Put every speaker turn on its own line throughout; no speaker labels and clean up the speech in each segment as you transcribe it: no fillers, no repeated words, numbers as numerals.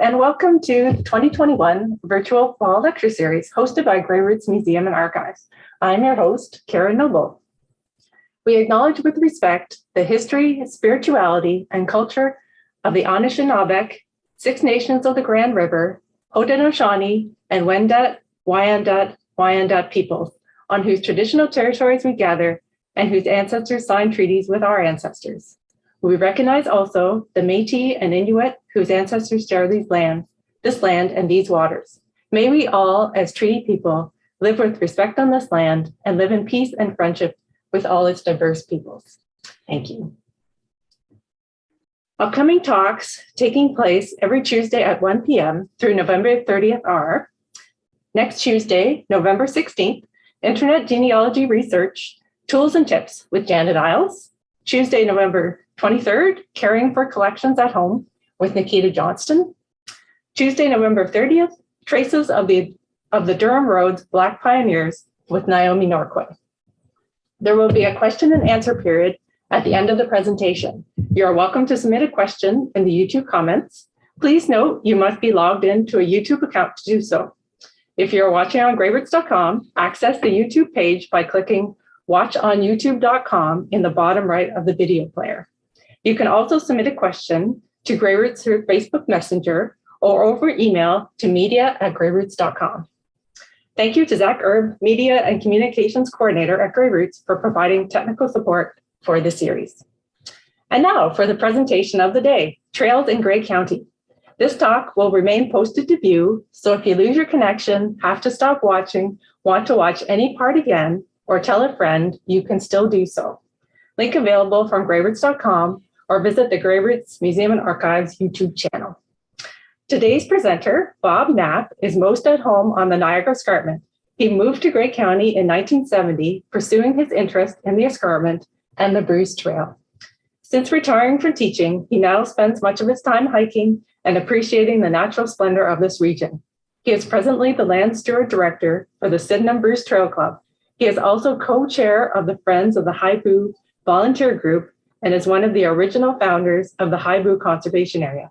and welcome to the 2021 Virtual Fall Lecture Series hosted by Grey Roots Museum and Archives. I'm your host, Karen Noble. We acknowledge with respect the history, spirituality, and culture of the Anishinaabe, Six Nations of the Grand River, Haudenosaunee, and Wendat, Wyandot peoples, on whose traditional territories we gather and whose ancestors signed treaties with our ancestors. We recognize also the Métis and Inuit whose ancestors share this land and these waters. May we all, as treaty people, live with respect on this land and live in peace and friendship with all its diverse peoples. Thank you. Upcoming talks taking place every Tuesday at 1 p.m. through November 30th are next Tuesday, November 16th, Internet Genealogy Research, Tools and Tips with Janet Isles. Tuesday, November 23rd, Caring for Collections at Home with Nikita Johnston. Tuesday, November 30th, Traces of the Durham Roads Black Pioneers with Naomi Norquay. There will be a question and answer period at the end of the presentation. You are welcome to submit a question in the YouTube comments. Please note you must be logged into a YouTube account to do so. If you're watching on greyroots.com, access the YouTube page by clicking Watch on YouTube.com in the bottom right of the video player. You can also submit a question to Grey Roots through Facebook Messenger or over email to media@greyroots.com. Thank you to Zach Erb, Media and Communications Coordinator at Grey Roots, for providing technical support for this series. And now for the presentation of the day, Trails in Grey County. This talk will remain posted to view, so if you lose your connection, have to stop watching, want to watch any part again, or tell a friend, you can still do so. Link available from greyroots.com or visit the Grey Roots Museum and Archives YouTube channel. Today's presenter, Bob Knapp, is most at home on the Niagara Escarpment. He moved to Grey County in 1970, pursuing his interest in the escarpment and the Bruce Trail. Since retiring from teaching, he now spends much of his time hiking and appreciating the natural splendor of this region. He is presently the Land Steward Director for the Sydenham Bruce Trail Club. He is also co-chair of the Friends of the Heibo volunteer group and is one of the original founders of the Heibo Conservation Area.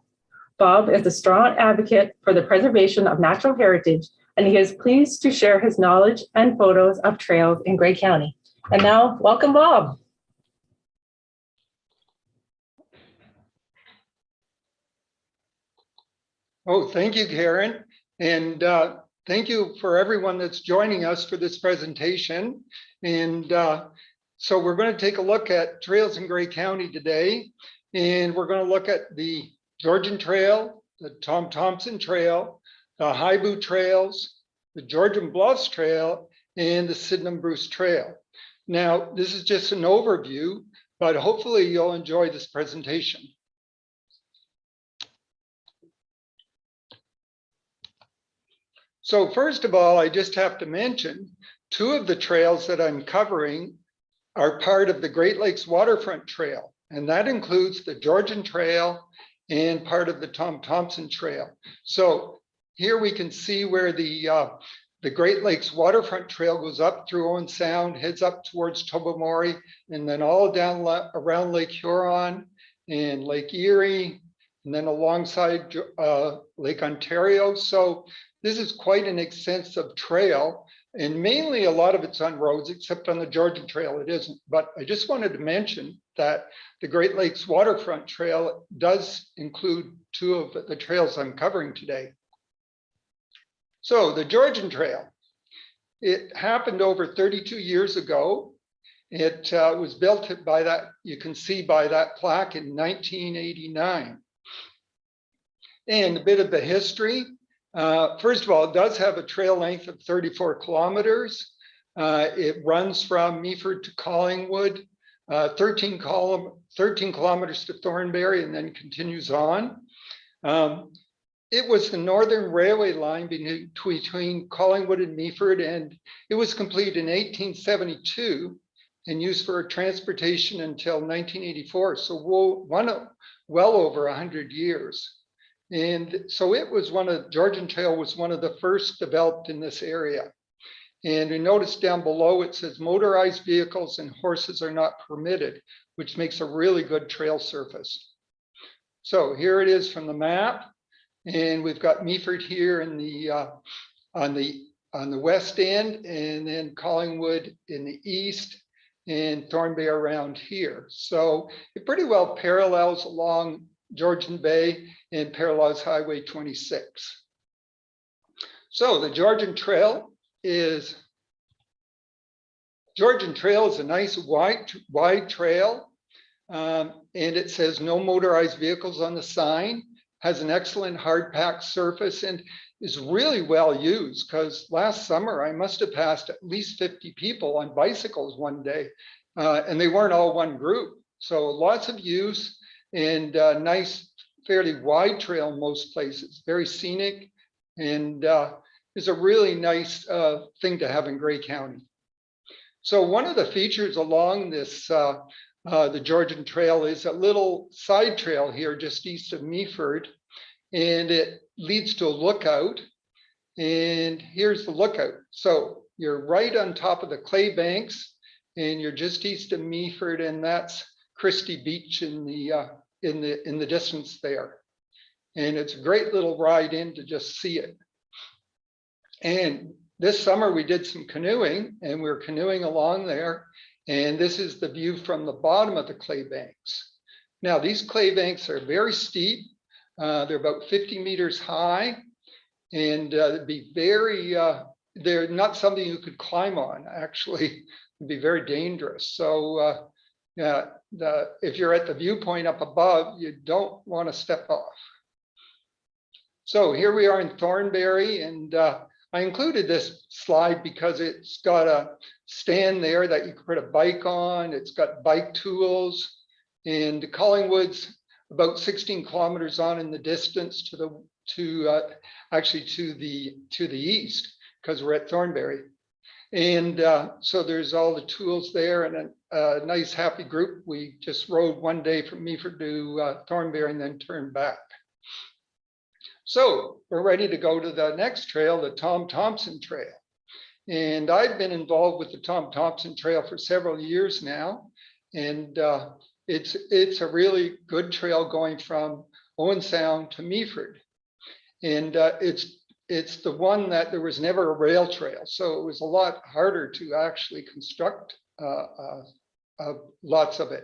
Bob is a strong advocate for the preservation of natural heritage, and he is pleased to share his knowledge and photos of trails in Grey County. And now, welcome, Bob.
Oh, thank you, Karen. And thank you for everyone that's joining us for this presentation. And so we're going to take a look at trails in Grey County today. And we're going to look at the Georgian Trail, the Thomson Trail, the Heibo Trails, the Georgian Bluffs Trail, and the Sydenham Bruce Trail. Now, this is just an overview, but hopefully you'll enjoy this presentation. So first of all, I just have to mention, two of the trails that I'm covering are part of the Great Lakes Waterfront Trail, and that includes the Georgian Trail and part of the Thomson Trail. So here we can see where the Great Lakes Waterfront Trail goes up through Owen Sound, heads up towards Tobermory, and then all down around Lake Huron and Lake Erie, and then alongside Lake Ontario. So this is quite an extensive trail, and mainly a lot of it's on roads, except on the Georgian Trail it isn't. But I just wanted to mention that the Great Lakes Waterfront Trail does include two of the trails I'm covering today. So the Georgian Trail, it happened over 32 years ago. It was built by that, you can see by that plaque, in 1989. And a bit of the history. First of all, it does have a trail length of 34 kilometers. It runs from Meaford to Collingwood, 13 kilometers to Thornbury, and then continues on. It was the northern railway line between Collingwood and Meaford, and it was completed in 1872 and used for transportation until 1984. So well over 100 years. And so it was Georgian Trail was one of the first developed in this area. And you notice down below, it says motorized vehicles and horses are not permitted, which makes a really good trail surface. So here it is from the map. And we've got Meaford here in the on the west end, and then Collingwood in the east, and Thornbury around here. So it pretty well parallels along Georgian Bay and parallels Highway 26. So the Georgian Trail is a nice wide trail, and it says no motorized vehicles on the sign, has an excellent hard packed surface, and is really well used, because last summer I must have passed at least 50 people on bicycles one day, and they weren't all one group. So lots of use, and nice, fairly wide trail in most places, very scenic, and is a really nice thing to have in Grey County. So one of the features along this, the Georgian Trail, is a little side trail here just east of Meaford, and it leads to a lookout. And here's the lookout. So you're right on top of the clay banks, and you're just east of Meaford, and that's Christie Beach in the distance there. And it's a great little ride in to just see it. And this summer we did some canoeing, and we were canoeing along there. And this is the view from the bottom of the clay banks. Now, these clay banks are very steep. They're about 50 meters high, and it'd be very, they're not something you could climb on, actually. It'd be very dangerous. So if you're at the viewpoint up above, you don't want to step off. So here we are in Thornbury, and I included this slide because it's got a stand there that you can put a bike on. It's got bike tools, and Collingwood's about 16 kilometers on in the distance to the east, because we're at Thornbury. And so there's all the tools there, and a nice happy group. We just rode one day from Meaford to Thornbury and then turned back. So we're ready to go to the next trail, the Thomson Trail. And I've been involved with the Thomson Trail for several years now. And it's a really good trail going from Owen Sound to Meaford. And it's the one that there was never a rail trail. So it was a lot harder to actually construct lots of it.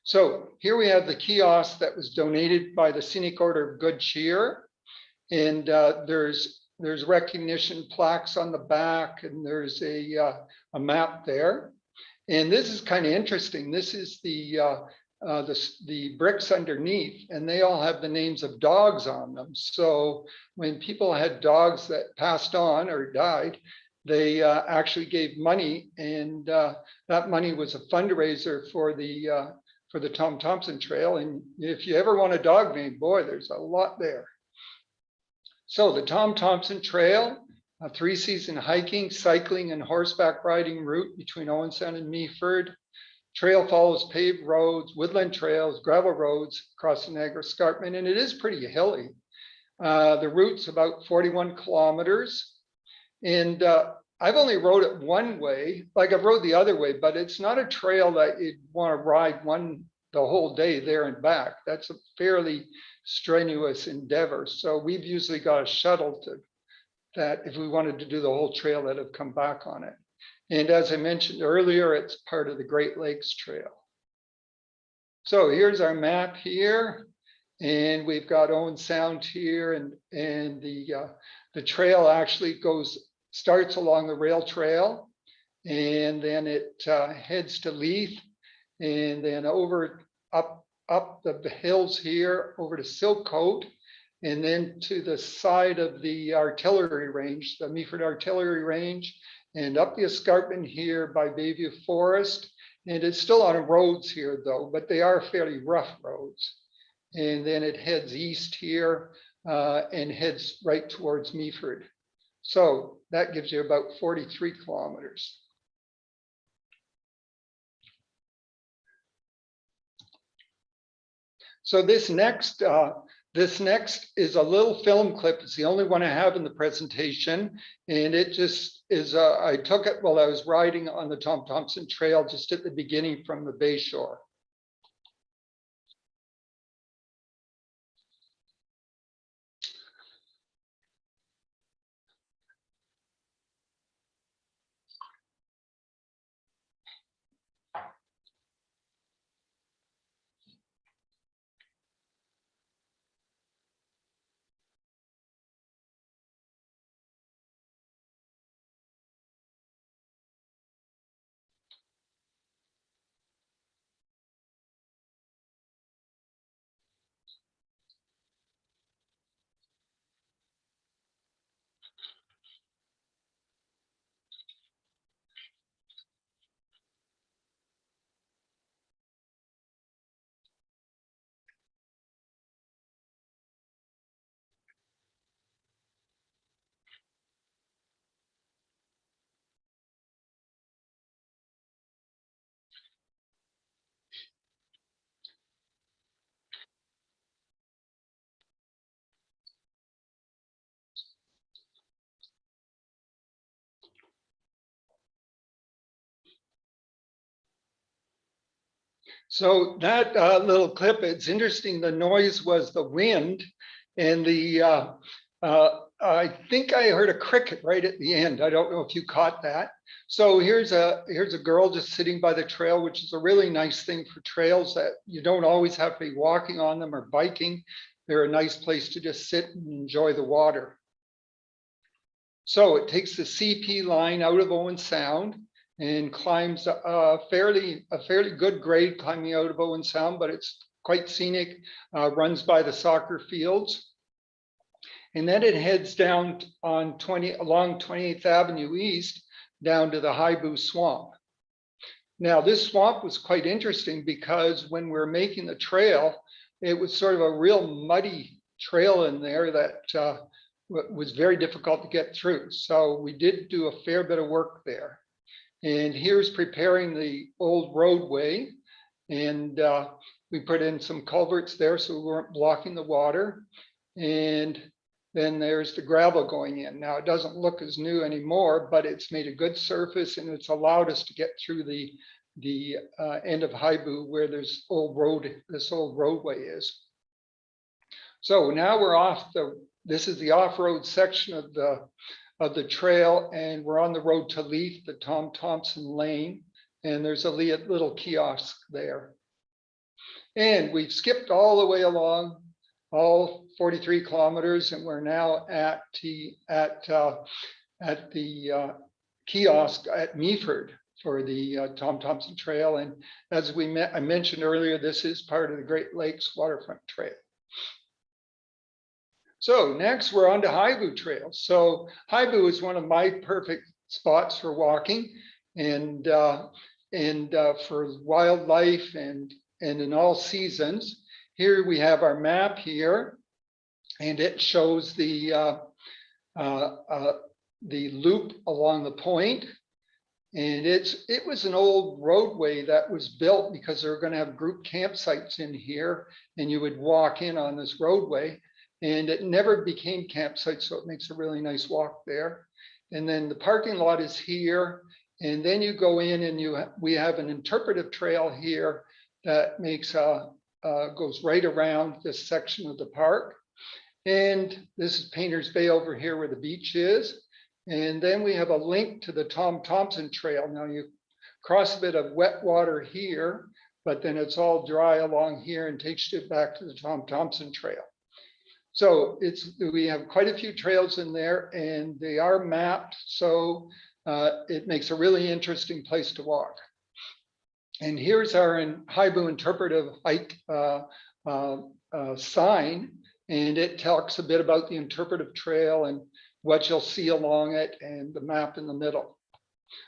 So here we have the kiosk that was donated by the Scenic Order of Good Cheer. And there's recognition plaques on the back, and there's a map there. And this is kind of interesting. This is the bricks underneath, and they all have the names of dogs on them. So when people had dogs that passed on or died, they actually gave money, and that money was a fundraiser for the Thomson Trail. And if you ever want a dog name, boy, there's a lot there. So the Thomson Trail, a 3-season hiking, cycling, and horseback riding route between Owen Sound and Meaford. Trail follows paved roads, woodland trails, gravel roads across the Niagara Escarpment, and it is pretty hilly. The route's about 41 kilometers, and I've only rode it one way. Like, I've rode the other way, but it's not a trail that you'd want to ride the whole day there and back. That's a fairly strenuous endeavor. So we've usually got a shuttle to that if we wanted to do the whole trail that have come back on it. And as I mentioned earlier, it's part of the Great Lakes Trail. So here's our map here, and we've got Owen Sound here, and the trail actually starts along the rail trail, and then it heads to Leith, and then up the hills here over to Silcote, and then to the side of the artillery range, the Meaford Artillery Range, and up the escarpment here by Bayview Forest. And it's still on roads here though, but they are fairly rough roads. And then it heads east here and heads right towards Meaford. So that gives you about 43 kilometers. So this next is a little film clip. It's the only one I have in the presentation. And it just is, I took it while I was riding on the Thomson Trail just at the beginning from the Bay Shore. So that little clip, it's interesting. The noise was the wind, and I think I heard a cricket right at the end. I don't know if you caught that. So here's a girl just sitting by the trail, which is a really nice thing for trails that you don't always have to be walking on them or biking. They're a nice place to just sit and enjoy the water. So it takes the CP line out of Owen Sound and climbs a fairly good grade climbing out of Owen Sound, but it's quite scenic, runs by the soccer fields. And then it heads down on along 28th Avenue East down to the Heibo Swamp. Now this swamp was quite interesting because when we were making the trail, it was sort of a real muddy trail in there that was very difficult to get through. So we did do a fair bit of work there. And here's preparing the old roadway. And we put in some culverts there so we weren't blocking the water. And then there's the gravel going in. Now it doesn't look as new anymore, but it's made a good surface and it's allowed us to get through the end of Heibo where this old roadway is. So now we're off this is the off-road section of the trail, and we're on the road to Leith, the Thomson Lane, and there's a little kiosk there. And we've skipped all the way along, all 43 kilometers, and we're now at the kiosk at Meaford for the Thomson Trail. And as I mentioned earlier, this is part of the Great Lakes Waterfront Trail. So next we're on to Heibo Trail. So Heibo is one of my perfect spots for walking and for wildlife and in all seasons. Here we have our map here, and it shows the loop along the point. And it was an old roadway that was built because they were going to have group campsites in here, and you would walk in on this roadway. And it never became campsite, so it makes a really nice walk there. And then the parking lot is here, and then you go in and we have an interpretive trail here that makes goes right around this section of the park. And this is Painter's Bay over here where the beach is. And then we have a link to the Thomson Trail. Now you cross a bit of wet water here, but then it's all dry along here and takes you back to the Thomson Trail. So we have quite a few trails in there, and they are mapped, so it makes a really interesting place to walk. And here's our Heibo interpretive hike sign, and it talks a bit about the interpretive trail and what you'll see along it and the map in the middle.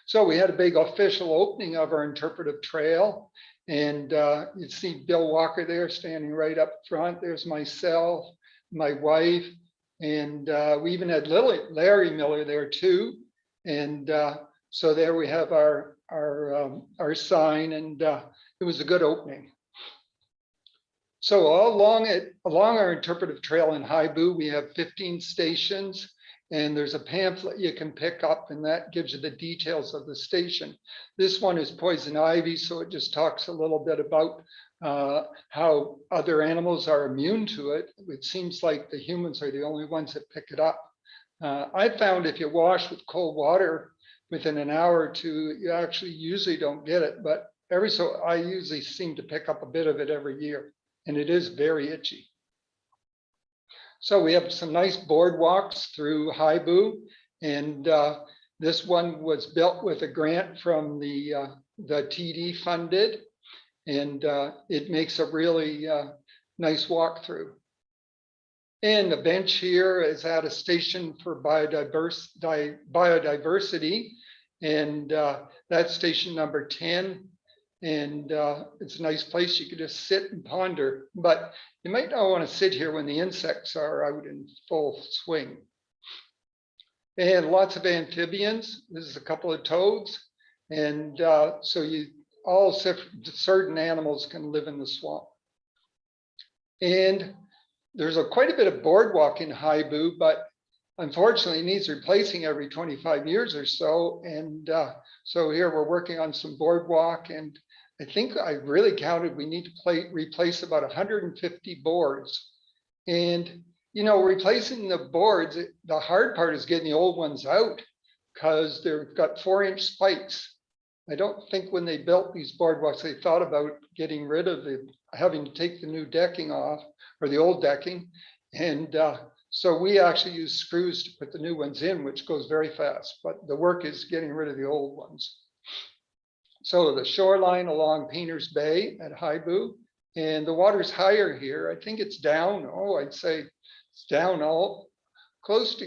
So we had a big official opening of our interpretive trail, and you see Bill Walker there standing right up front. There's myself, my wife, and we even had Larry Miller there too. And so there we have our sign, and it was a good opening. So all along our interpretive trail in Heibo, we have 15 stations, and there's a pamphlet you can pick up, and that gives you the details of the station. This one is poison ivy, so it just talks a little bit about how other animals are immune to it. It seems like the humans are the only ones that pick it up. I found if you wash with cold water within an hour or two, you actually usually don't get it, but I usually seem to pick up a bit of it every year, and it is very itchy. So we have some nice boardwalks through Heibo, and this one was built with a grant from the TD funded. And it makes a really nice walkthrough. And the bench here is at a station for biodiversity, and that's station number 10. And it's a nice place you could just sit and ponder, but you might not want to sit here when the insects are out in full swing. And lots of amphibians. This is a couple of toads, and so all certain animals can live in the swamp. And there's quite a bit of boardwalk in Heibo, but unfortunately it needs replacing every 25 years or so. And so here we're working on some boardwalk, and I think I really counted, we need to replace about 150 boards. And, you know, replacing the boards, the hard part is getting the old ones out because they've got 4-inch spikes. I don't think when they built these boardwalks, they thought about getting rid of having to take the new decking off or the old decking. And so we actually use screws to put the new ones in, which goes very fast, but the work is getting rid of the old ones. So the shoreline along Painters Bay at Heibo, and the water's higher here. I think it's down, I'd say it's down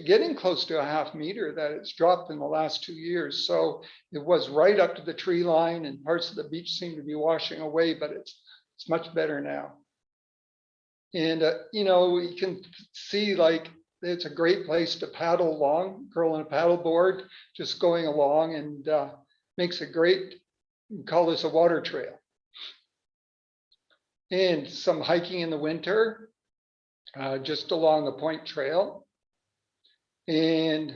getting close to a half meter that it's dropped in the last 2 years. So it was right up to the tree line and parts of the beach seem to be washing away, but it's much better now. And, you know, you can see like it's a great place to paddle along, girl in a paddle board, just going along, and makes a great, we call this a water trail. And some hiking in the winter, just along the Point Trail. And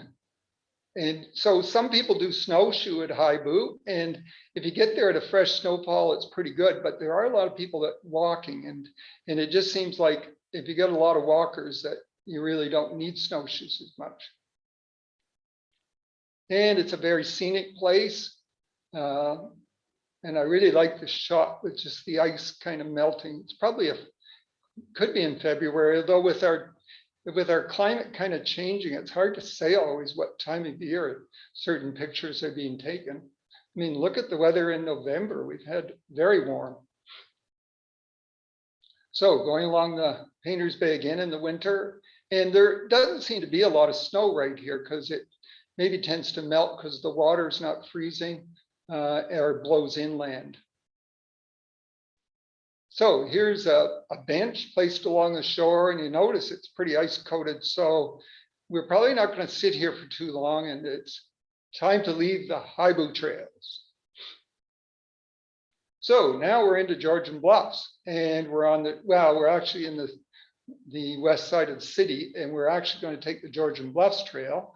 so some people do snowshoe at Heibo, and if you get there at a fresh snowfall, it's pretty good, but there are a lot of people that walking, and it just seems like if you get a lot of walkers that you really don't need snowshoes as much. And it's a very scenic place. And I really like the shot with just the ice kind of melting. It's probably could be in February, although with our climate kind of changing, it's hard to say always what time of year certain pictures are being taken. I mean, look at the weather in November. We've had very warm. So going along the Painters Bay again in the winter, and there doesn't seem to be a lot of snow right here because it maybe tends to melt because the water's not freezing or blows inland. So here's a bench placed along the shore, and you notice it's pretty ice coated. So we're probably not going to sit here for too long, and it's time to leave the Heibo trails. So now we're into Georgian Bluffs, and we're actually in the west side of the city, and we're actually going to take the Georgian Bluffs trail.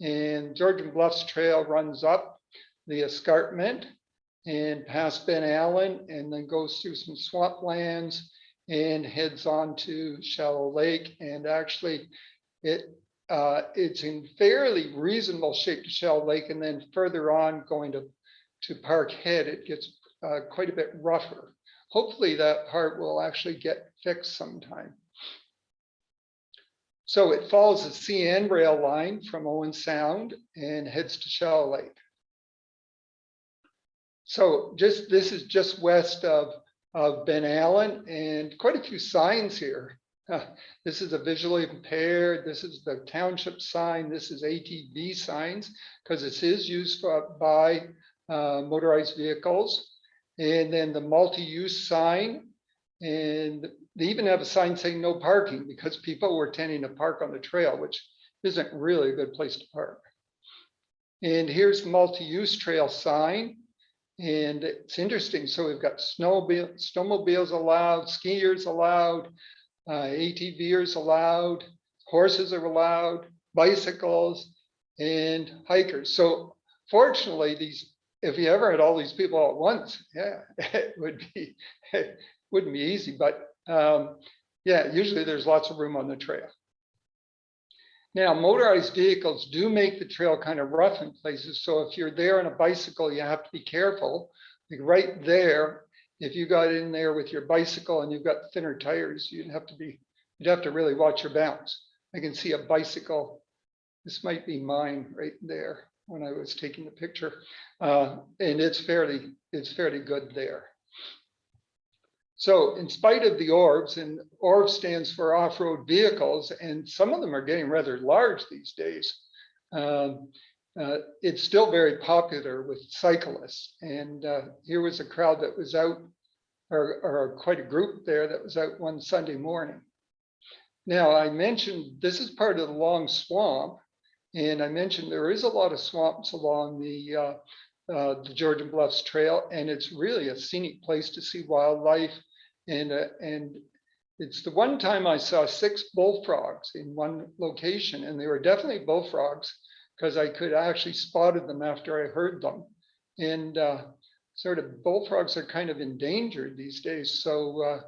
And Georgian Bluffs trail runs up the escarpment and past Ben Allen, and then goes through some swamplands and heads on to Shallow Lake. And actually it's in fairly reasonable shape to Shallow Lake, and then further on going to Park Head, it gets quite a bit rougher. Hopefully that part will actually get fixed sometime. So it follows the CN rail line from Owen Sound and heads to Shallow Lake. So this is just west of Ben Allen, and quite a few signs here. This is a visually impaired, this is the township sign, this is ATV signs, because this is used by motorized vehicles. And then the multi-use sign, and they even have a sign saying no parking because people were tending to park on the trail, which isn't really a good place to park. And here's the multi-use trail sign. And it's interesting. So we've got snowmobiles allowed, skiers allowed, ATVers allowed, horses are allowed, bicycles, and hikers. So fortunately, if you ever had all these people at once, yeah, it wouldn't be easy. But yeah, usually there's lots of room on the trail. Now, motorized vehicles do make the trail kind of rough in places. So if you're there on a bicycle, you have to be careful. Like right there, if you got in there with your bicycle and you've got thinner tires, you'd have to really watch your bounce. I can see a bicycle. This might be mine right there when I was taking the picture. And it's fairly good there. So in spite of the ORVs, and ORV stands for off-road vehicles, and some of them are getting rather large these days, it's still very popular with cyclists. And here was a crowd that was out, or quite a group there that was out one Sunday morning. Now I mentioned this is part of the long swamp, and I mentioned there is a lot of swamps along the Georgian Bluffs Trail, and it's really a scenic place to see wildlife. And it's the one time I saw 6 bullfrogs in one location, and they were definitely bullfrogs because I could actually spotted them after I heard them. And sort of bullfrogs are kind of endangered these days. So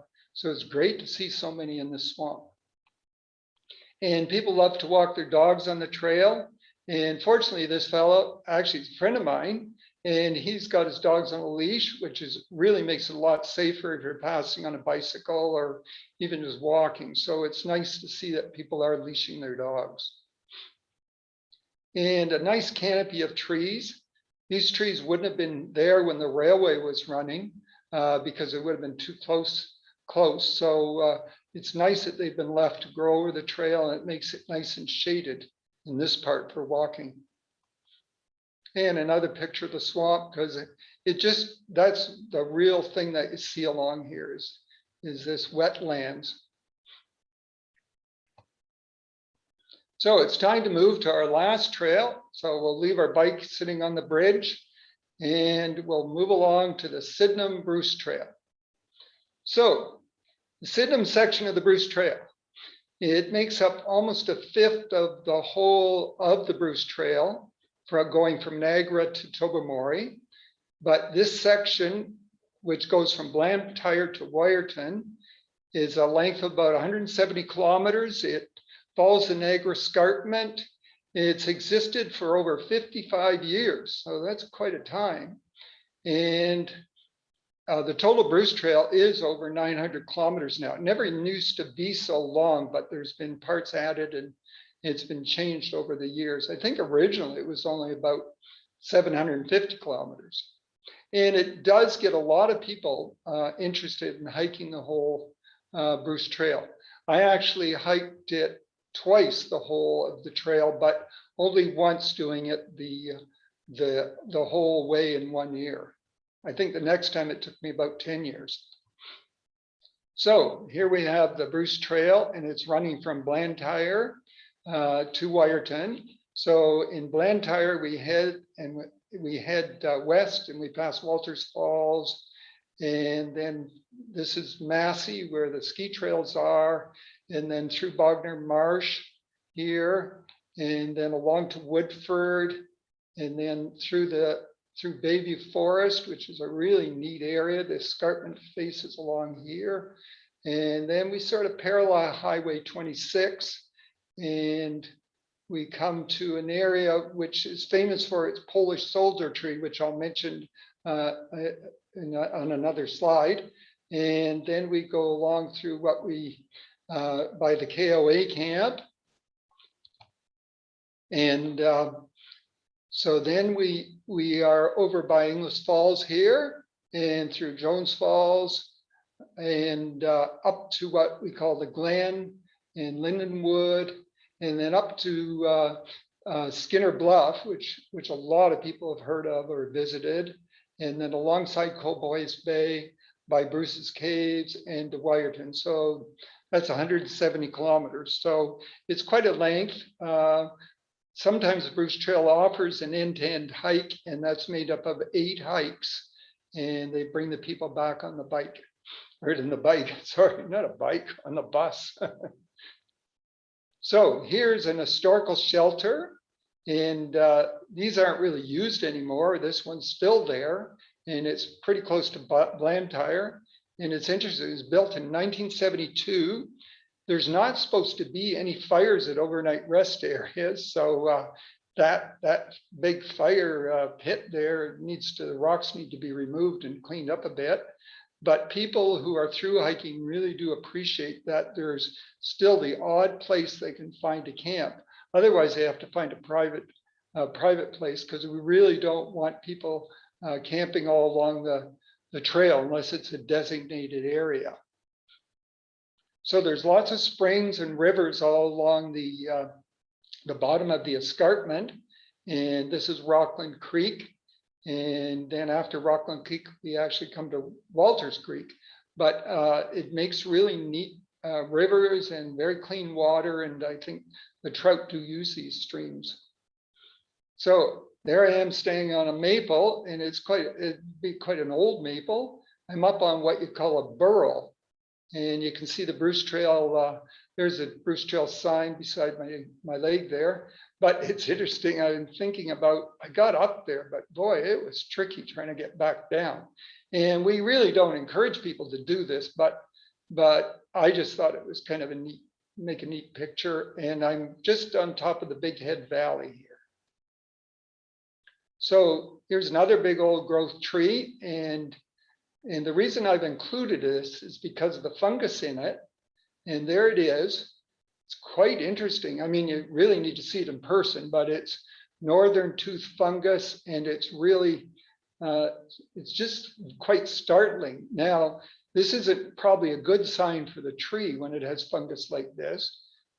it's great to see so many in the swamp. And people love to walk their dogs on the trail. And fortunately, this fellow actually is a friend of mine, and he's got his dogs on a leash, which is really makes it a lot safer if you're passing on a bicycle or even just walking. So it's nice to see that people are leashing their dogs. And a nice canopy of trees. These trees wouldn't have been there when the railway was running because it would have been too close. So it's nice that they've been left to grow over the trail, and it makes it nice and shaded in this part for walking. And another picture of the swamp, because that's the real thing that you see along here is this wetlands. So it's time to move to our last trail. So we'll leave our bike sitting on the bridge and we'll move along to the Sydenham Bruce Trail. So the Sydenham section of the Bruce Trail, it makes up almost a fifth of the whole of the Bruce Trail, going from Niagara to Tobermory. But this section, which goes from Blantyre to Wyerton, is a length of about 170 kilometers. It follows the Niagara Escarpment. It's existed for over 55 years, so that's quite a time. And the total Bruce Trail is over 900 kilometers now. It never used to be so long, but there's been parts added and it's been changed over the years. I think originally it was only about 750 kilometers. And it does get a lot of people interested in hiking the whole Bruce Trail. I actually hiked it twice, the whole of the trail, but only once doing it the whole way in 1 year. I think the next time it took me about 10 years. So here we have the Bruce Trail, and it's running from Blantyre to Wyerton. So in Blantyre, we head west, and we pass Walters Falls, and then this is Massey, where the ski trails are, and then through Bognor Marsh here, and then along to Woodford, and then through Bayview Forest, which is a really neat area. The escarpment faces along here. And then we sort of parallel Highway 26, and we come to an area which is famous for its Polish soldier tree, which I'll mention on another slide. And then we go along through what we, by the KOA camp. And so then we are over by Inglis Falls here and through Jones Falls and up to what we call the Glen and Lindenwood, and then up to Skinner Bluff, which a lot of people have heard of or visited, and then alongside Cowboys Bay by Bruce's Caves and to Wyerton. So that's 170 kilometers. So it's quite a length. Sometimes the Bruce Trail offers an end-to-end hike, and that's made up of 8 hikes, and they bring the people back on the bike, or in the bike, sorry, not a bike, on the bus. So here's an historical shelter, and these aren't really used anymore. This one's still there, and it's pretty close to Blantyre, and it's interesting. It was built in 1972. There's not supposed to be any fires at overnight rest areas. So that big fire pit there the rocks need to be removed and cleaned up a bit. But people who are through hiking really do appreciate that there's still the odd place they can find to camp. Otherwise, they have to find a private place, because we really don't want people camping all along the trail unless it's a designated area. So there's lots of springs and rivers all along the bottom of the escarpment, and this is Rockland Creek. And then after Rockland Creek, we actually come to Walters Creek, but it makes really neat rivers and very clean water, and I think the trout do use these streams. So there I am staying on a maple, and it'd be quite an old maple. I'm up on what you call a burl. And you can see the Bruce Trail. There's a Bruce Trail sign beside my leg there. But it's interesting. I'm thinking about, I got up there, but boy, it was tricky trying to get back down. And we really don't encourage people to do this, but I just thought it was kind of make a neat picture. And I'm just on top of the Big Head Valley here. So here's another big old growth tree. And the reason I've included this is because of the fungus in it. And there it is. It's quite interesting. I mean, you really need to see it in person, but it's northern tooth fungus, and it's really, it's just quite startling. Now, this isn't probably a good sign for the tree when it has fungus like this.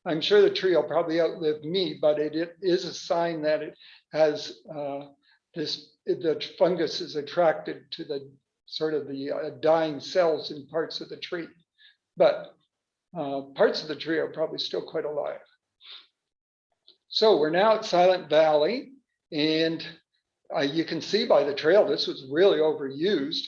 I'm sure the tree will probably outlive me, but it is a sign that it has the fungus is attracted to the sort of the dying cells in parts of the tree. But parts of the tree are probably still quite alive. So we're now at Silent Valley, and you can see by the trail, this was really overused,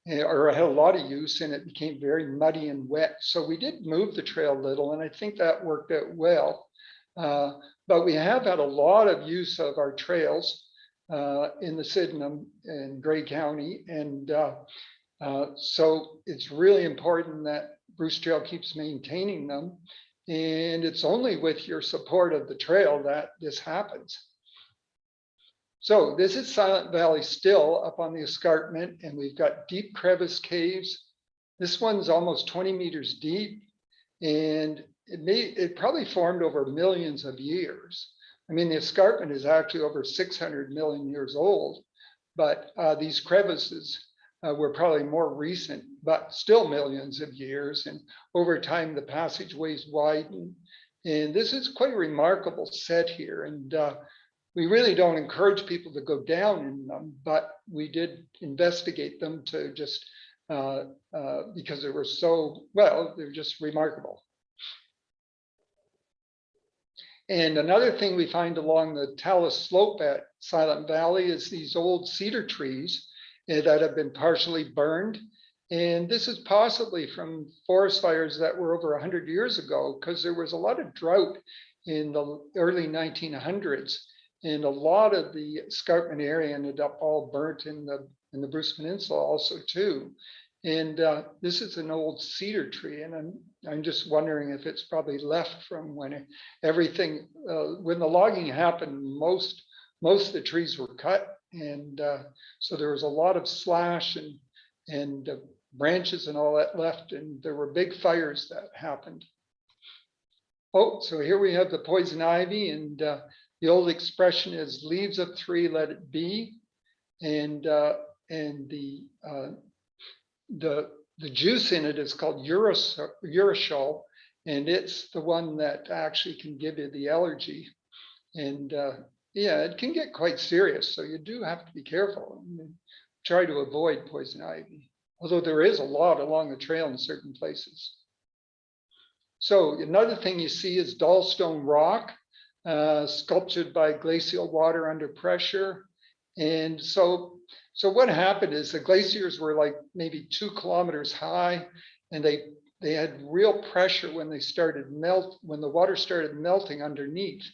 or had a lot of use, and it became very muddy and wet. So we did move the trail a little, and I think that worked out well. But we have had a lot of use of our trails in the Sydenham and Grey County. And so it's really important that Bruce Trail keeps maintaining them. And it's only with your support of the trail that this happens. So this is Silent Valley still up on the escarpment, and we've got deep crevice caves. This one's almost 20 meters deep, and it probably formed over millions of years. I mean, the escarpment is actually over 600 million years old, but these crevices were probably more recent, but still millions of years. And over time, the passageways widen. And this is quite a remarkable set here. And we really don't encourage people to go down in them, but we did investigate them to just because they were so, well, they're just remarkable. And another thing we find along the talus slope at Silent Valley is these old cedar trees that have been partially burned. And this is possibly from forest fires that were over 100 years ago, because there was a lot of drought in the early 1900s. And a lot of the escarpment area ended up all burnt in the Bruce Peninsula also too. And this is an old cedar tree, and I'm just wondering if it's probably left from when everything, when the logging happened, most of the trees were cut, and so there was a lot of slash and branches and all that left, and there were big fires that happened. Oh, so here we have the poison ivy, and the old expression is "leaves of three, let it be," and the juice in it is called urushiol, and it's the one that actually can give you the allergy. And yeah, it can get quite serious, so you do have to be careful and try to avoid poison ivy, although there is a lot along the trail in certain places. So another thing you see is Dollstone rock, sculptured by glacial water under pressure. And so what happened is the glaciers were like maybe 2 kilometers high, and they had real pressure when when the water started melting underneath.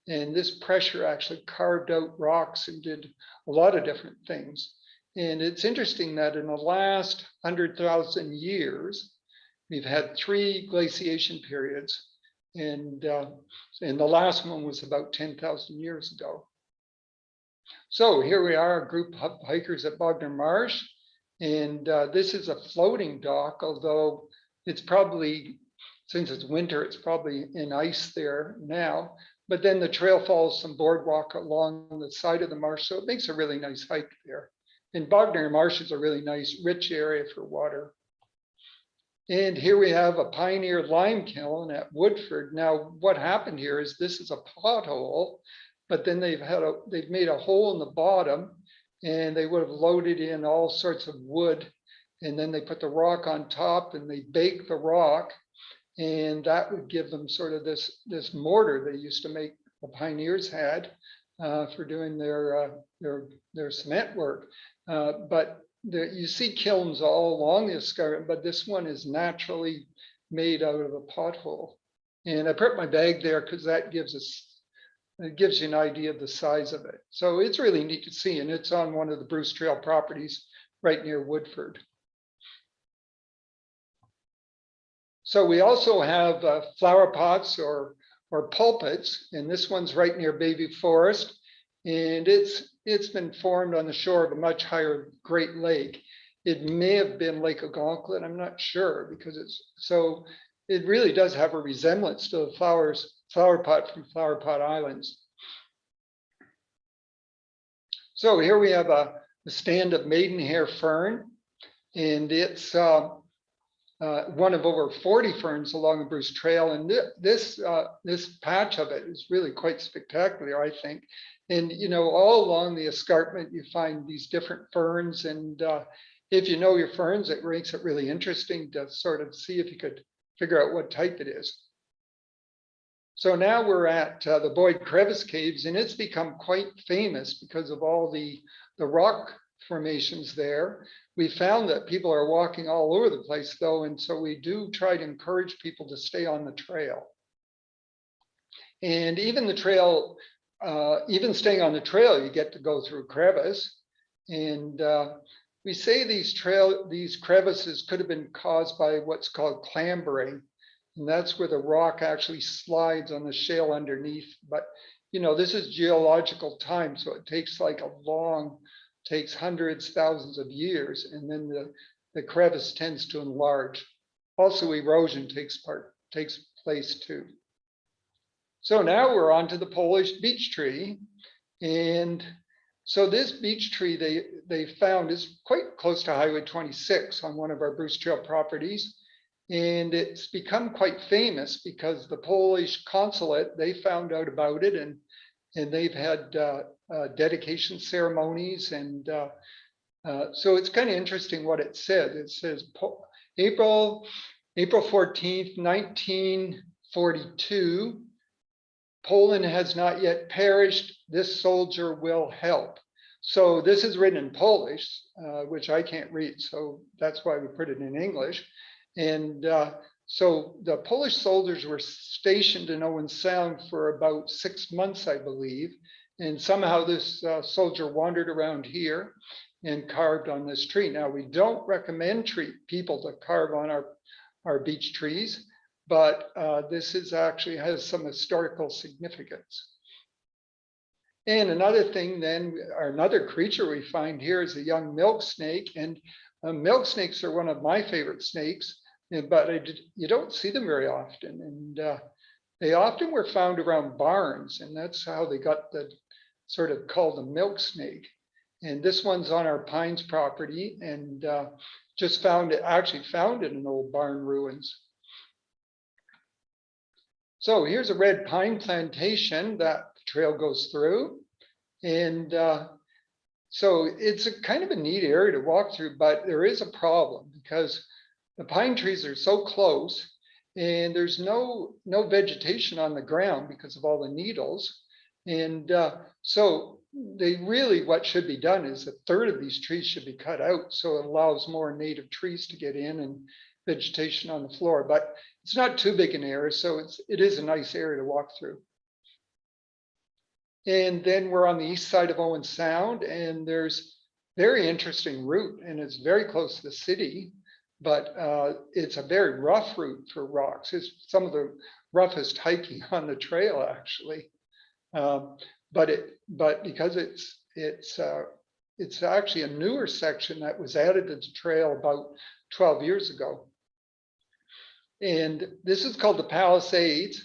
And this pressure actually carved out rocks and did a lot of different things. And it's interesting that in the last 100,000 years, we've had 3 glaciation periods, and the last one was about 10,000 years ago. So here we are, a group of hikers at Bognor Marsh, and this is a floating dock, although it's probably, since it's winter, it's probably in ice there now. But then the trail follows some boardwalk along the side of the marsh, so it makes a really nice hike there. And Bognor Marsh is a really nice, rich area for water. And here we have a pioneer lime kiln at Woodford. Now, what happened here is this is a pothole, but then they've made a hole in the bottom, and they would have loaded in all sorts of wood, and then they put the rock on top, and they bake the rock, and that would give them sort of this mortar they used to make, the pioneers had for doing their cement work. But you see kilns all along the escarpment, but this one is naturally made out of a pothole. And I put my bag there because that gives you an idea of the size of it. So it's really neat to see, and it's on one of the Bruce Trail properties right near Woodford. So we also have flower pots or pulpits, and this one's right near Bayview Forest, and it's been formed on the shore of a much higher Great Lake. It may have been Lake Algonquin, I'm not sure, because it really does have a resemblance to the flower pot from Flower Pot Islands. So here we have a stand of maidenhair fern, and it's one of over 40 ferns along the Bruce Trail. And this patch of it is really quite spectacular, I think. And, all along the escarpment, you find these different ferns. And if you know your ferns, it makes it really interesting to sort of see if you could figure out what type it is. So now we're at the Boyd Crevice Caves, and it's become quite famous because of all the rock formations there. We found that people are walking all over the place though, and so we do try to encourage people to stay on the trail. And even the trail, even staying on the trail, you get to go through a crevice. And we say these crevices could have been caused by what's called clambering. And that's where the rock actually slides on the shale underneath. But, this is geological time, so it takes takes hundreds, thousands of years, and then the crevice tends to enlarge. Also, erosion takes place too. So now we're on to the Polish beech tree. And so this beech tree they found is quite close to Highway 26 on one of our Bruce Trail properties. And it's become quite famous because the Polish consulate, they found out about it, and they've had dedication ceremonies. And so it's kind of interesting what it said. It says April 14th, 1942, Poland has not yet perished. This soldier will help. So this is written in Polish, which I can't read. So that's why we put it in English. And so the Polish soldiers were stationed in Owen Sound for about 6 months, I believe. And somehow this soldier wandered around here and carved on this tree. Now, we don't recommend people to carve on our beech trees, but this actually has some historical significance. And another thing then, or another creature we find here is a young milk snake. And milk snakes are one of my favorite snakes, but you don't see them very often. And they often were found around barns, and that's how they got the sort of called a milk snake. And this one's on our Pines property, and actually found it in old barn ruins. So here's a red pine plantation that the trail goes through. And so it's a kind of a neat area to walk through, but there is a problem because the pine trees are so close and there's no vegetation on the ground because of all the needles. And so what should be done is 1/3 of these trees should be cut out so it allows more native trees to get in and vegetation on the floor. But it's not too big an area, so it is a nice area to walk through. And then we're on the east side of Owen Sound, and there's very interesting route, and it's very close to the city, but it's a very rough route for rocks. It's some of the roughest hiking on the trail, actually. But because it's actually a newer section that was added to the trail about 12 years ago. And this is called the Palisades.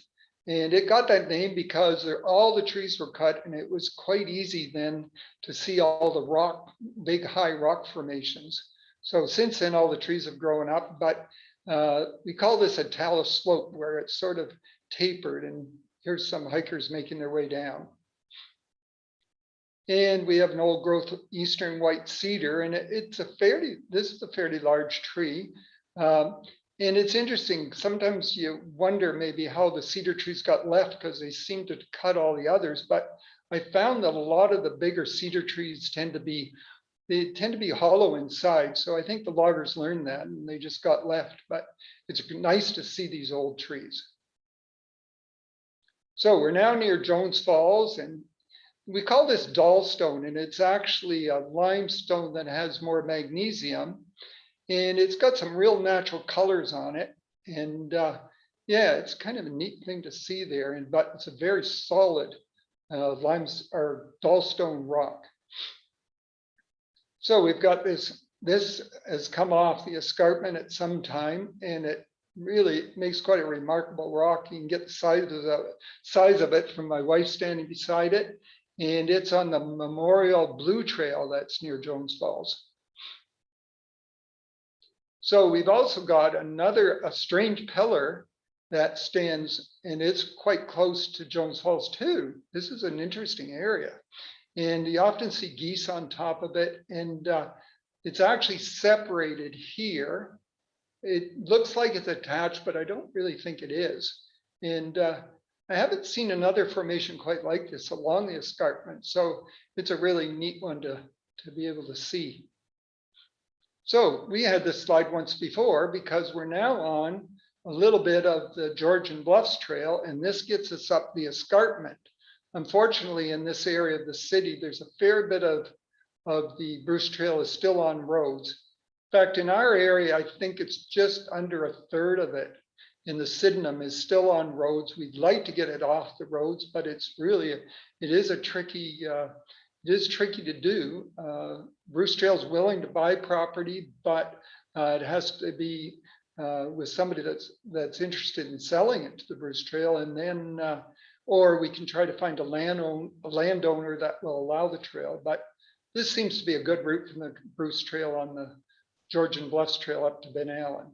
And it got that name because all the trees were cut, and it was quite easy then to see all the big high rock formations. So since then, all the trees have grown up, but we call this a talus slope where it's sort of tapered, and here's some hikers making their way down. And we have an old growth eastern white cedar, and this is a fairly large tree. And it's interesting, sometimes you wonder maybe how the cedar trees got left because they seem to cut all the others, but I found that a lot of the bigger cedar trees tend to be they tend to be hollow inside. So I think the loggers learned that and they just got left, but it's nice to see these old trees. So we're now near Jones Falls, and we call this Dollstone, and it's actually a limestone that has more magnesium, and it's got some real natural colors on it. And yeah, it's kind of a neat thing to see there, but it's a very solid Dollstone rock. So we've got this has come off the escarpment at some time, and it really makes quite a remarkable rock. You can get the size of it from my wife standing beside it. And it's on the Memorial Blue Trail that's near Jones Falls. So we've also got a strange pillar that stands, and it's quite close to Jones Falls too. This is an interesting area. And you often see geese on top of it. And it's actually separated here. It looks like it's attached, but I don't really think it is. And I haven't seen another formation quite like this along the escarpment. So it's a really neat one to be able to see. So we had this slide once before because we're now on a little bit of the Georgian Bluffs Trail, and this gets us up the escarpment. Unfortunately, in this area of the city, there's a fair bit of the Bruce Trail is still on roads. In fact, in our area, I think it's just under a third of it in the Sydenham is still on roads. We'd like to get it off the roads, but it is tricky to do. Bruce Trail is willing to buy property, but it has to be with somebody that's interested in selling it to the Bruce Trail, and then or we can try to find a landowner that will allow the trail. But this seems to be a good route from the Bruce Trail on the Georgian Bluffs Trail up to Ben Allen.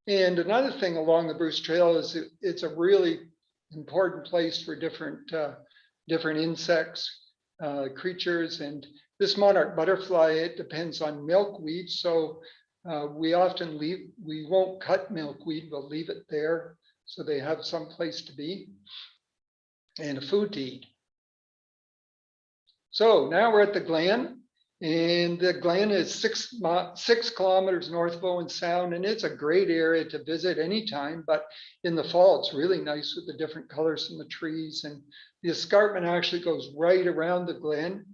And another thing along the Bruce Trail is it's a really important place for different insects, creatures. And this monarch butterfly, it depends on milkweed. So we won't cut milkweed, we'll leave it there so they have some place to be and a food to eat. So now we're at the Glen, and the Glen is 6 kilometers north of Owen Sound, and it's a great area to visit anytime, but in the fall, it's really nice with the different colors in the trees, and the escarpment actually goes right around the Glen.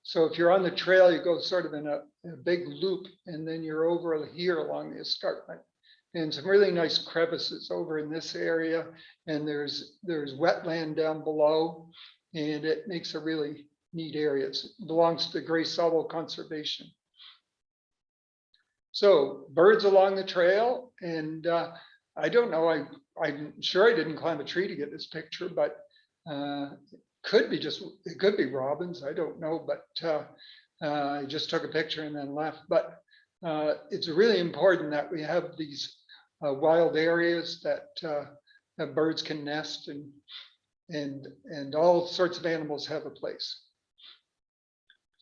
So if you're on the trail, you go sort of in a big loop, and then you're over here along the escarpment. And some really nice crevices over in this area, and there's wetland down below, and it makes a really neat area. It belongs to the Gray Sawlow Conservation. So birds along the trail, and I don't know, I'm sure I didn't climb a tree to get this picture, but it could be robins, I don't know, but I just took a picture and then left. But it's really important that we have these wild areas that birds can nest, and all sorts of animals have a place.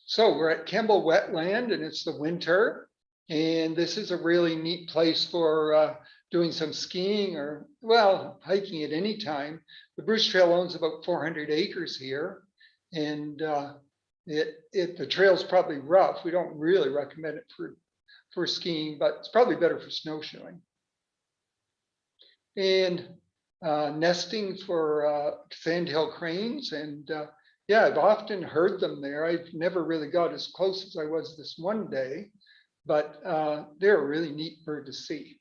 So we're at Kemble Wetland, and it's the winter, and this is a really neat place for doing some skiing or, well, hiking at any time. The Bruce Trail owns about 400 acres here, and the trail's probably rough. We don't really recommend it for skiing, but it's probably better for snowshoeing. And nesting for sandhill cranes, and yeah, I've often heard them there. I've never really got as close as I was this one day, but they're a really neat bird to see.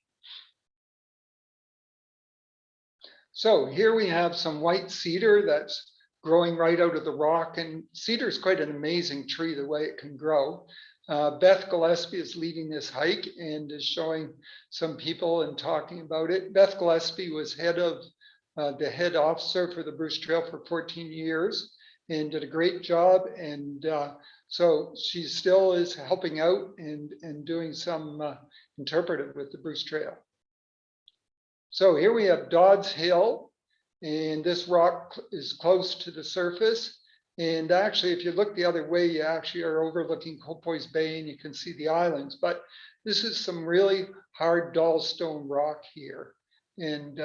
So here we have some white cedar that's growing right out of the rock, and cedar is quite an amazing tree the way it can grow. Beth Gillespie is leading this hike and is showing some people and talking about it. Beth Gillespie was the head officer for the Bruce Trail for 14 years and did a great job. And so she still is helping out and doing some interpretive with the Bruce Trail. So here we have Dodds Hill, and this rock is close to the surface. And actually, if you look the other way, you actually are overlooking Copoys Bay and you can see the islands. But this is some really hard Dollstone rock here. And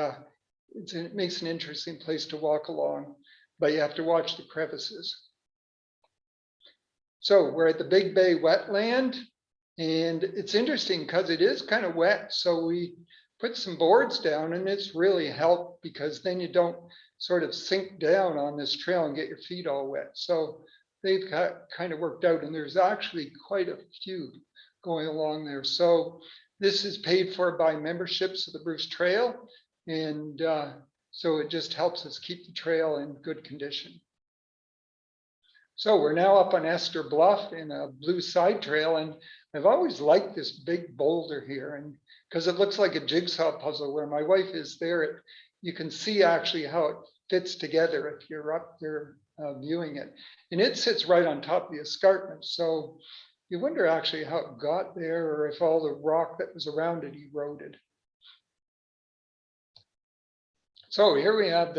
it makes an interesting place to walk along, but you have to watch the crevices. So we're at the Big Bay wetland, and it's interesting because it is kind of wet. So we put some boards down, and it's really helped because then you don't sort of sink down on this trail and get your feet all wet. So they've got kind of worked out, and there's actually quite a few going along there. So this is paid for by memberships of the Bruce Trail, and so it just helps us keep the trail in good condition. So we're now up on Esther Bluff in a blue side trail, and I've always liked this big boulder here, and because it looks like a jigsaw puzzle where my wife is there, you can see actually how it fits together if you're up there viewing it. And it sits right on top of the escarpment. So you wonder actually how it got there, or if all the rock that was around it eroded. So here we have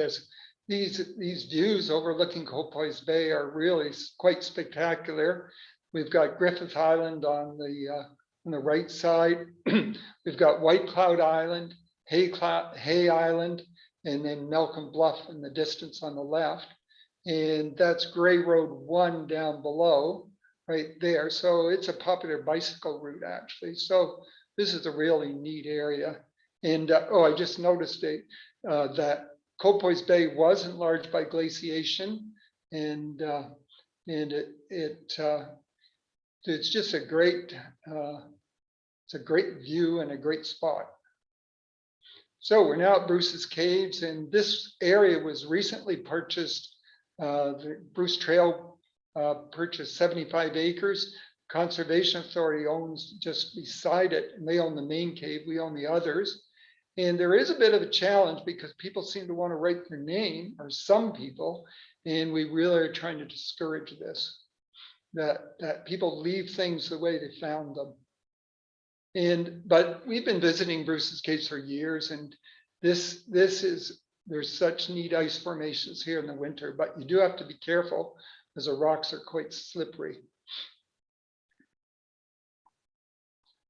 these views overlooking Copoise Bay are really quite spectacular. We've got Griffith Island on the right side. We've got White Cloud Island, Hay Island, and then Malcolm Bluff in the distance on the left. And that's Gray Road 1 down below, right there. So it's a popular bicycle route, actually. So this is a really neat area. And oh, I just noticed that Copoise Bay was enlarged by glaciation, and it's just a great view and a great spot. So we're now at Bruce's Caves, and this area was recently purchased. The Bruce Trail purchased 75 acres. Conservation Authority owns just beside it, and they own the main cave, we own the others. And there is a bit of a challenge because people seem to want to write their name, or some people, and we really are trying to discourage this, that people leave things the way they found them. But we've been visiting Bruce's Caves for years, and there's such neat ice formations here in the winter, but you do have to be careful as the rocks are quite slippery.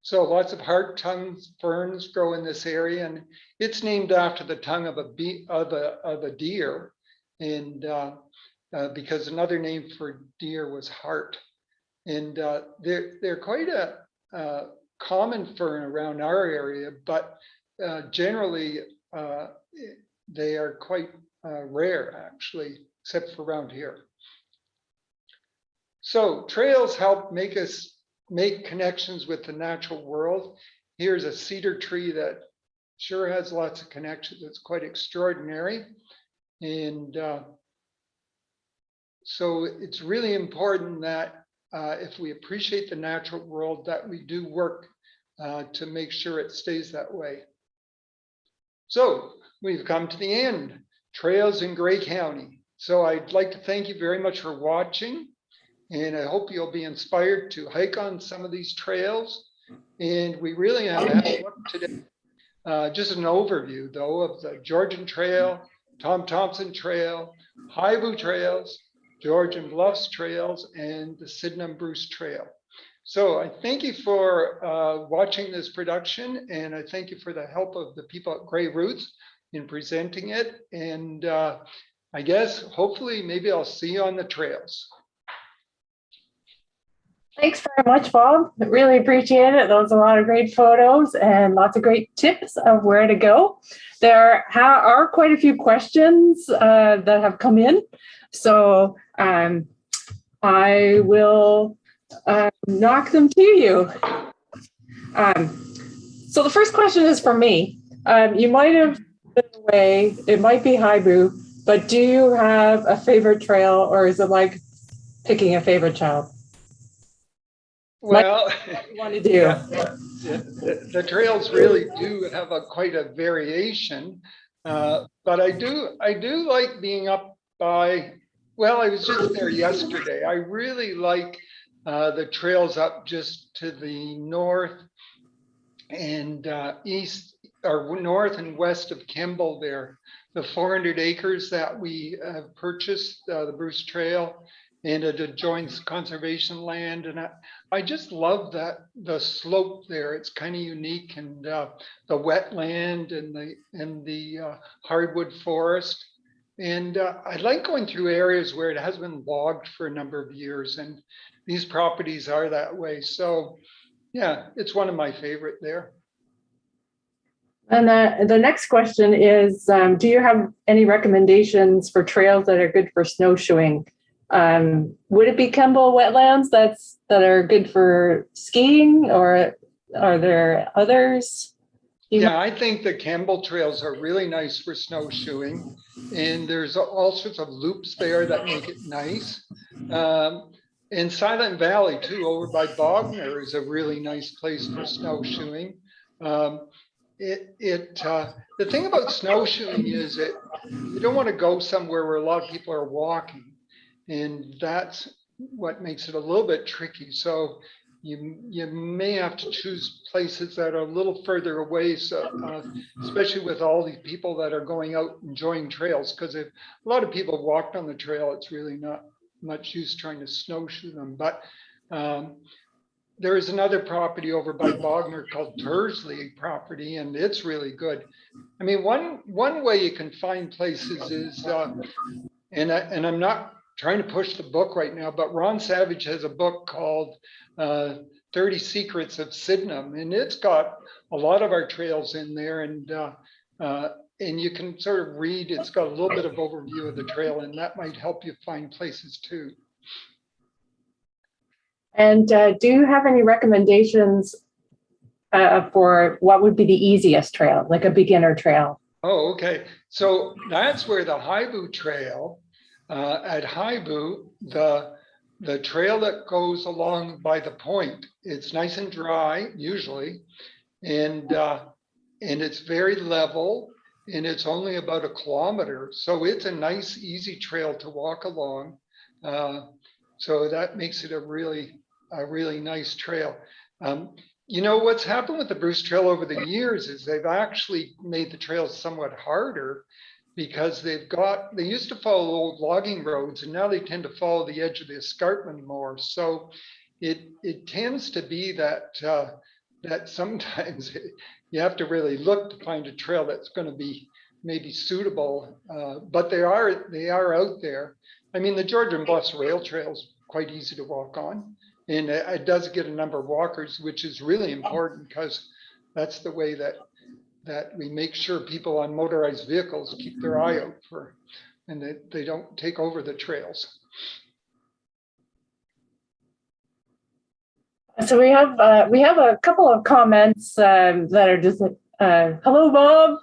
So lots of heart-tongue ferns grow in this area, and it's named after the tongue of a deer, and because another name for deer was heart. And they're quite a common fern around our area, but generally they are quite rare, actually, except for around here. So trails help make us make connections with the natural world. Here's a cedar tree that sure has lots of connections. It's quite extraordinary. And so it's really important that if we appreciate the natural world, that we do work to make sure it stays that way. So we've come to the end. Trails in Grey County. So I'd like to thank you very much for watching. And I hope you'll be inspired to hike on some of these trails. And we really have had a look today, just an overview though of the Georgian Trail, Thomson Trail, Heibo Trails, Georgian Bluffs Trails, and the Sydenham Bruce Trail. So I thank you for watching this production, and I thank you for the help of the people at Grey Roots in presenting it. And I guess hopefully maybe I'll see you on the trails.
Thanks very much, Bob. Really appreciate it. Those are a lot of great photos and lots of great tips of where to go. There are quite a few questions that have come in. So I will knock them to you. So the first question is for me. You might have been away, it might be Heibo, but do you have a favorite trail, or is it like picking a favorite child?
Well,
what you want to do.
Yeah, the trails really do have quite a variation, but I do like being up by. Well, I was just there yesterday. I really like the trails up just to the north and east, or north and west of Kemble. There, the 400 acres that we have purchased, the Bruce Trail. And it adjoins conservation land, and I just love the slope there. It's kind of unique, and the wetland and the hardwood forest, And I like going through areas where it has been logged for a number of years, and these properties are that way. So yeah, it's one of my favorite there.
And the next question is, do you have any recommendations for trails that are good for snowshoeing? Would it be Kemble wetlands that are good for skiing, or are there others?
Yeah, I think the Campbell trails are really nice for snowshoeing, and there's all sorts of loops there that make it nice. And Silent Valley too, over by Bogner, is a really nice place for snowshoeing. Um, the thing about snowshoeing is that you don't want to go somewhere where a lot of people are walking, and that's what makes it a little bit tricky. So you may have to choose places that are a little further away, so especially with all these people that are going out enjoying trails, because if a lot of people walked on the trail, it's really not much use trying to snowshoe them. But um, there is another property over by Bogner called Tersley property, and it's really good. I mean, one way you can find places is, and I'm not trying to push the book right now, but Ron Savage has a book called 30 Secrets of Sydenham, and it's got a lot of our trails in there, and you can sort of read. It's got a little bit of overview of the trail, and that might help you find places too.
And do you have any recommendations for what would be the easiest trail, like a beginner trail?
Oh, okay. So that's where the Heibo Trail, at Heibo, the trail that goes along by the point, it's nice and dry usually, and it's very level, and it's only about 1 kilometer. So it's a nice, easy trail to walk along. So that makes it a really nice trail. You know, what's happened with the Bruce Trail over the years is they've actually made the trails somewhat harder, because they used to follow old logging roads, and now they tend to follow the edge of the escarpment more. So it tends to be that sometimes you have to really look to find a trail that's going to be maybe suitable, but they are out there. I mean, the Georgian Bluffs Rail Trail is quite easy to walk on, and it does get a number of walkers, which is really important, because that's the way that we make sure people on motorized vehicles keep their eye out for, and that they don't take over the trails.
So we have a couple of comments that are just hello, Bob.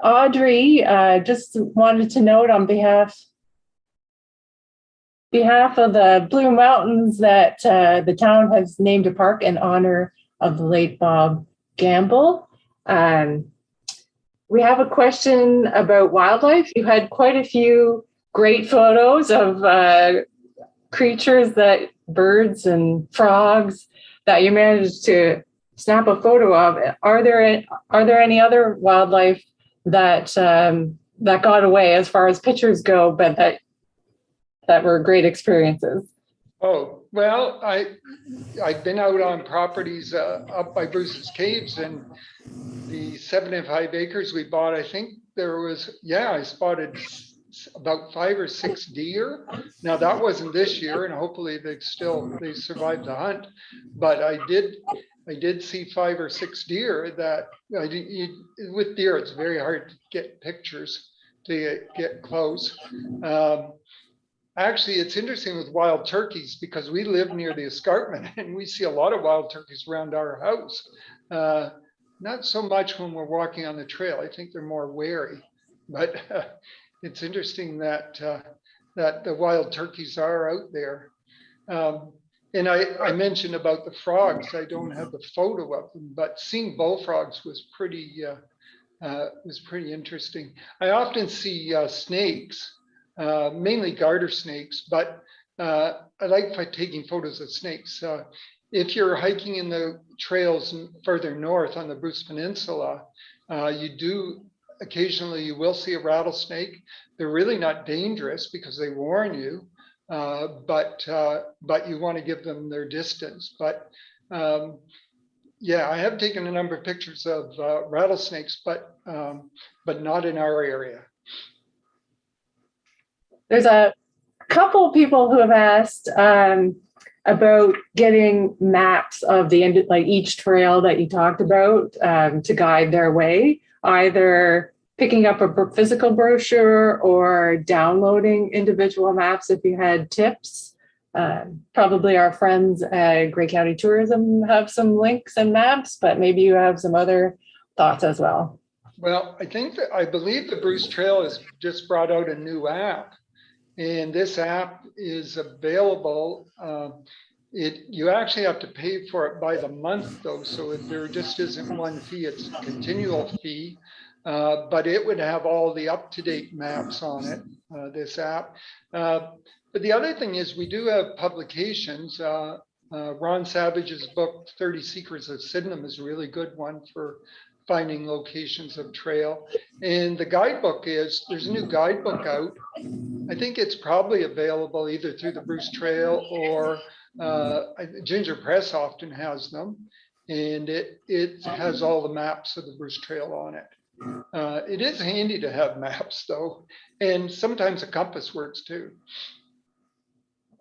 Audrey just wanted to note on behalf of the Blue Mountains that the town has named a park in honor of the late Bob Gamble. We have a question about wildlife. You had quite a few great photos of creatures, birds and frogs, that you managed to snap a photo of. Are there any other wildlife that got away as far as pictures go, but that were great experiences?
Oh, well, I've been out on properties up by Bruce's Caves, and the 7.5 acres we bought, I think I spotted about 5 or 6 deer. Now that wasn't this year, and hopefully they survived the hunt, but I did see 5 or 6 deer that with deer, it's very hard to get pictures to get close. Actually, it's interesting with wild turkeys, because we live near the escarpment and we see a lot of wild turkeys around our house. Not so much when we're walking on the trail. I think they're more wary, but it's interesting that the wild turkeys are out there. And I mentioned about the frogs. I don't have the photo of them, but seeing bullfrogs was pretty interesting. I often see snakes, mainly garter snakes, but I like taking photos of snakes. If you're hiking in the trails further north on the Bruce Peninsula, occasionally you will see a rattlesnake. They're really not dangerous because they warn you, but you want to give them their distance. But yeah, I have taken a number of pictures of rattlesnakes, but not in our area.
there's a couple people who have asked about getting maps of the end, like each trail that you talked about, to guide their way, either picking up a physical brochure or downloading individual maps if you had tips. Probably our friends at Grey County Tourism have some links and maps, but maybe you have some other thoughts as well.
Well, I believe the Bruce Trail has just brought out a new app, and this app is available. You actually have to pay for it by the month though, so there just isn't one fee, it's a continual fee. But it would have all the up-to-date maps on it, this app. But the other thing is we do have publications. Ron Savage's book, 30 Secrets of Sydenham, is a really good one for finding locations of trail. And the guidebook there's a new guidebook out. I think it's probably available either through the Bruce Trail or Ginger Press often has them. And it has all the maps of the Bruce Trail on it. It is handy to have maps though, and sometimes a compass works too.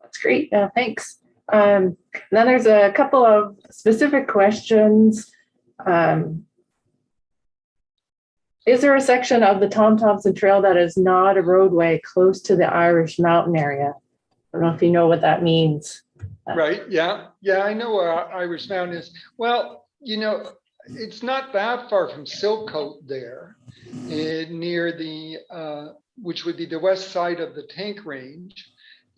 That's great, thanks. Then there's a couple of specific questions. Is there a section of the Thomson Trail that is not a roadway close to the Irish Mountain area? I don't know if you know what that means.
Right, yeah, I know where Irish Mountain is. Well, it's not that far from Silcote there, near the, which would be the west side of the Tank Range.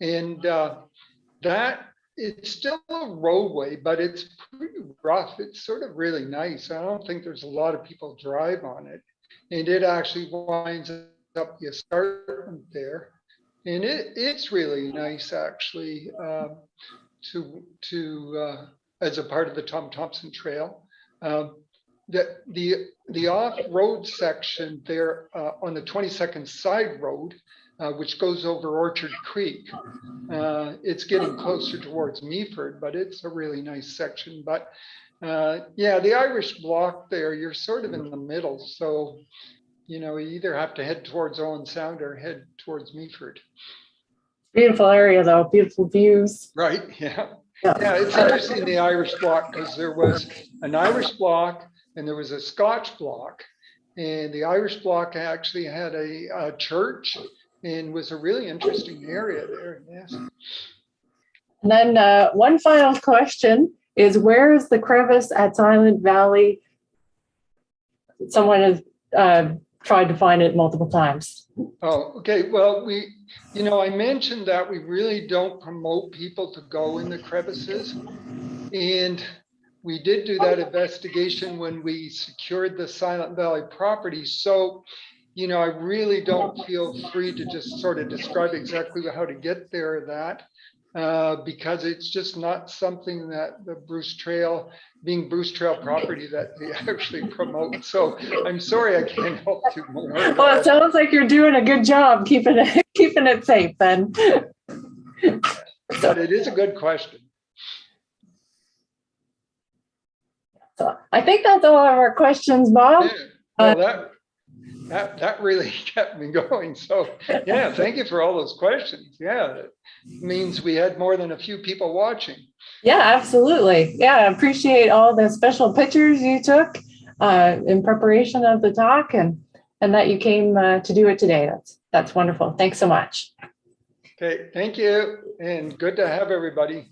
And that, it's still a roadway, but it's pretty rough. It's sort of really nice. I don't think there's a lot of people drive on it. And it actually winds up the escarpment there. And it's really nice actually as a part of the Thomson Trail. The off-road section there on the 22nd Side Road, which goes over Orchard Creek, it's getting closer towards Meaford, but it's a really nice section. But yeah, the Irish Block there, you're sort of in the middle. So, you either have to head towards Owen Sound or head towards Meaford.
Beautiful area though, beautiful views.
Right, yeah. Yeah, it's interesting, the Irish Block, because there was an Irish Block and there was a Scotch Block, and the Irish Block actually had a church and was a really interesting area there. Yes.
And then one final question is, where is the crevice at Silent Valley? Someone has tried to find it multiple times.
Oh, okay. Well, I mentioned that we really don't promote people to go in the crevices. And we did do that investigation when we secured the Silent Valley property. So, I really don't feel free to just sort of describe exactly how to get there or that, because it's just not something that the Bruce Trail, being Bruce Trail property, that they actually promote. So I'm sorry I can't help you more.
Well, it sounds like you're doing a good job keeping it safe then.
But it is a good question.
So I think that's all of our questions, Bob.
Yeah. Well, that really kept me going. So yeah, thank you for all those questions. Yeah, it means we had more than a few people watching.
Yeah, absolutely. Yeah, I appreciate all the special pictures you took in preparation of the talk, and that you came to do it today. That's wonderful. Thanks so much.
Okay, thank you, and good to have everybody.